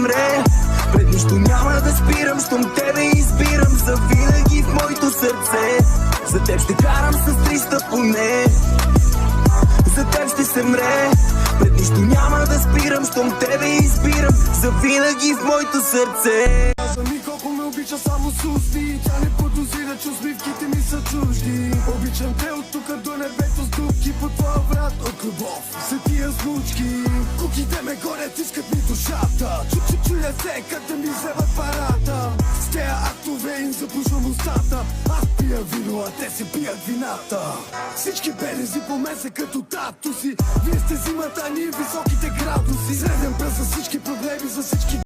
мре. Пред нищо няма да спирам, щом тебе избирам завинаги в моето сърце. За теб ще карам с 300 поне, за теб ще се мре. Пред нищо няма да спирам, щом тебе избирам завинаги в моето сърце. Каза ми колко ме обича само с усти, тя не подозира, че усмивките ми са чужди. Обичам те от тука до небето с дубки, по твоя врат от любов са тия звучки. Куките ме гонят, искат ми душата, чуя се как да ми вземат парата. С тея актове им запушвам устата. Аз пия вино, а те се пият вината. Всички белези по мен са като татуси. Вие сте зимата, ние високите градуси. Среден пръст за всички проблеми, за всички